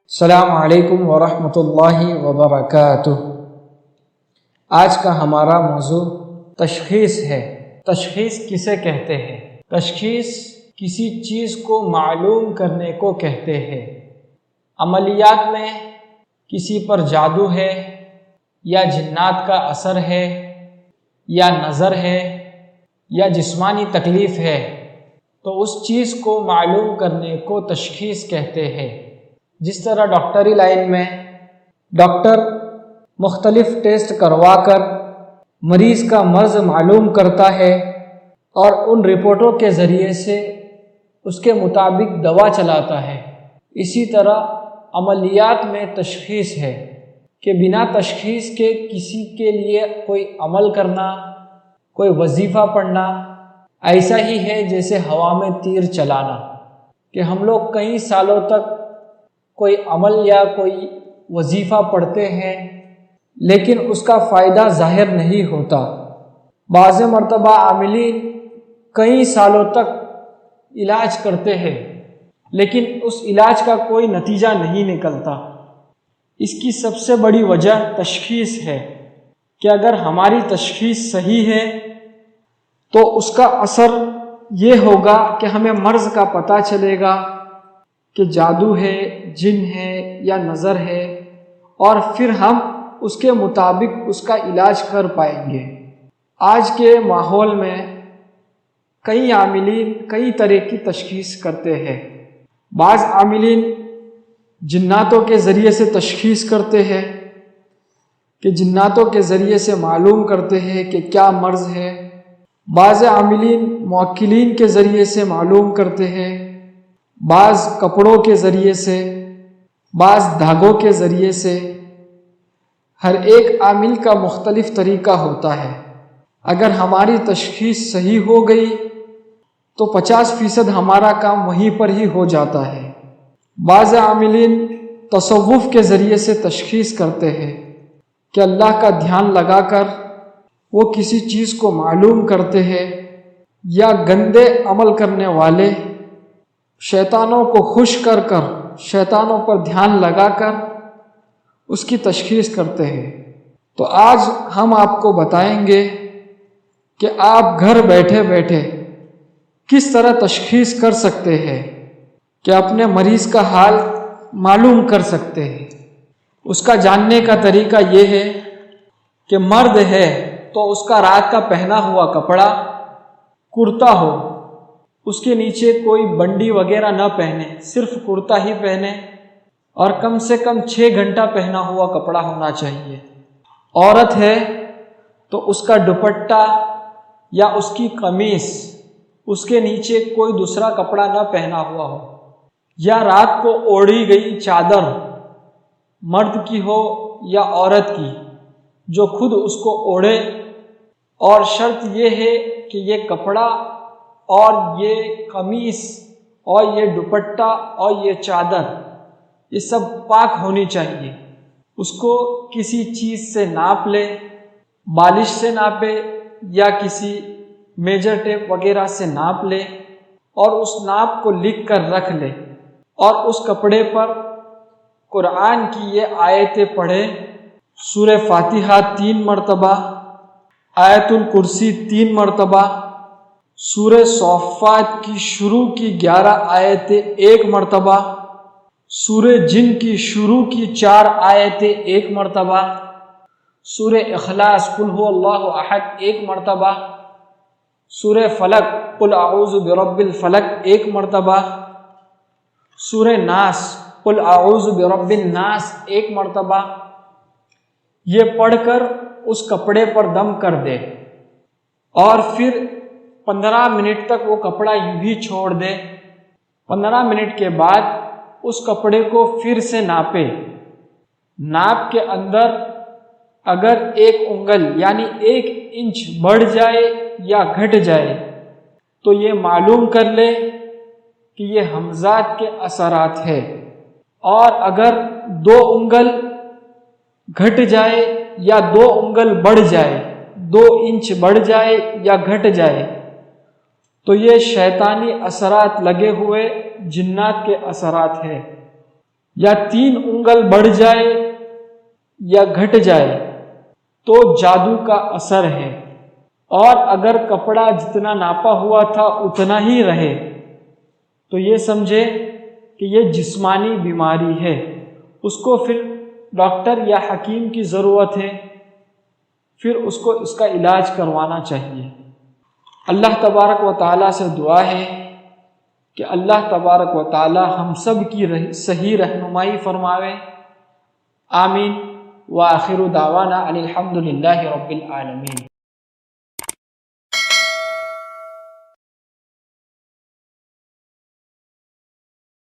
السلام علیکم ورحمۃ اللہ وبرکاتہ۔ آج کا ہمارا موضوع تشخیص ہے۔ تشخیص کسے کہتے ہیں؟ تشخیص کسی چیز کو معلوم کرنے کو کہتے ہیں۔ عملیات میں کسی پر جادو ہے یا جنات کا اثر ہے یا نظر ہے یا جسمانی تکلیف ہے تو اس چیز کو معلوم کرنے کو تشخیص کہتے ہیں۔ جس طرح ڈاکٹری لائن میں ڈاکٹر مختلف ٹیسٹ کروا کر مریض کا مرض معلوم کرتا ہے اور ان رپورٹوں کے ذریعے سے اس کے مطابق دوا چلاتا ہے، اسی طرح عملیات میں تشخیص ہے کہ بنا تشخیص کے کسی کے لیے کوئی عمل کرنا، کوئی وظیفہ پڑھنا ایسا ہی ہے جیسے ہوا میں تیر چلانا، کہ ہم لوگ کئی سالوں تک کوئی عمل یا کوئی وظیفہ پڑھتے ہیں لیکن اس کا فائدہ ظاہر نہیں ہوتا۔ بعض مرتبہ عاملین کئی سالوں تک علاج کرتے ہیں لیکن اس علاج کا کوئی نتیجہ نہیں نکلتا۔ اس کی سب سے بڑی وجہ تشخیص ہے کہ اگر ہماری تشخیص صحیح ہے تو اس کا اثر یہ ہوگا کہ ہمیں مرض کا پتہ چلے گا کہ جادو ہے، جن ہے یا نظر ہے، اور پھر ہم اس کے مطابق اس کا علاج کر پائیں گے۔ آج کے ماحول میں کئی عاملین کئی طرح کی تشخیص کرتے ہیں۔ بعض عاملین جناتوں کے ذریعے سے تشخیص کرتے ہیں کہ جناتوں کے ذریعے سے معلوم کرتے ہیں کہ کیا مرض ہے۔ بعض عاملین موکلین کے ذریعے سے معلوم کرتے ہیں، بعض کپڑوں کے ذریعے سے، بعض دھاگوں کے ذریعے سے۔ ہر ایک عامل کا مختلف طریقہ ہوتا ہے۔ اگر ہماری تشخیص صحیح ہو گئی تو 50% ہمارا کام وہیں پر ہی ہو جاتا ہے۔ بعض عاملین تصوف کے ذریعے سے تشخیص کرتے ہیں کہ اللہ کا دھیان لگا کر وہ کسی چیز کو معلوم کرتے ہیں، یا گندے عمل کرنے والے شیطانوں کو خوش کر کر، شیطانوں پر دھیان لگا کر اس کی تشخیص کرتے ہیں۔ تو آج ہم آپ کو بتائیں گے کہ آپ گھر بیٹھے بیٹھے کس طرح تشخیص کر سکتے ہیں کہ اپنے مریض کا حال معلوم کر سکتے ہیں۔ اس کا جاننے کا طریقہ یہ ہے کہ مرد ہے تو اس کا رات کا پہنا ہوا کپڑا کرتا ہو، اس کے نیچے کوئی بنڈی وغیرہ نہ پہنے، صرف کرتا ہی پہنے، اور کم سے کم 6 گھنٹہ پہنا ہوا کپڑا ہونا چاہیے۔ عورت ہے تو اس کا دوپٹہ یا اس کی قمیص، اس کے نیچے کوئی دوسرا کپڑا نہ پہنا ہوا ہو، یا رات کو اوڑھی گئی چادر مرد کی ہو یا عورت کی جو خود اس کو اوڑھے، اور شرط یہ ہے کہ یہ کپڑا اور یہ قمیص اور یہ دوپٹہ اور یہ چادر یہ سب پاک ہونی چاہیے۔ اس کو کسی چیز سے ناپ لے، بالش سے ناپے یا کسی میجر ٹیپ وغیرہ سے ناپ لے، اور اس ناپ کو لکھ کر رکھ لے، اور اس کپڑے پر قرآن کی یہ آیتیں پڑھے، سورہ فاتحہ 3 مرتبہ، آیت الکرسی 3 مرتبہ، سورہ صافات کی شروع کی 11 آیتیں 1 مرتبہ، سورہ جن کی شروع کی 4 آیتیں 1 مرتبہ، سورہ اخلاص قل هو اللہ احد 1 مرتبہ، سورہ فلق قل اعوذ برب الفلق 1 مرتبہ، سورہ ناس قل اعوذ برب الناس 1 مرتبہ، یہ پڑھ کر اس کپڑے پر دم کر دے، اور پھر 15 منٹ تک وہ کپڑا یوں ہی چھوڑ دے۔ 15 منٹ کے بعد اس کپڑے کو پھر سے ناپے۔ ناپ کے اندر اگر 1 انگل یعنی 1 انچ بڑھ جائے یا گھٹ جائے تو یہ معلوم کر لے کہ یہ حمزات کے اثرات ہے، اور اگر 2 انگل گھٹ جائے یا 2 انگل بڑھ جائے، 2 انچ بڑھ جائے یا گھٹ جائے، تو یہ شیطانی اثرات لگے ہوئے جنات کے اثرات ہے۔ یا 3 انگل بڑھ جائے یا گھٹ جائے تو جادو کا اثر ہے، اور اگر کپڑا جتنا ناپا ہوا تھا اتنا ہی رہے تو یہ سمجھے کہ یہ جسمانی بیماری ہے، اس کو پھر ڈاکٹر یا حکیم کی ضرورت ہے، پھر اس کو اس کا علاج کروانا چاہیے۔ اللہ تبارک و تعالیٰ سے دعا ہے کہ اللہ تبارک و تعالیٰ ہم سب کی صحیح رہنمائی فرماوے، آمین۔ وآخر دعوانا ان الحمد للہ رب العالمین۔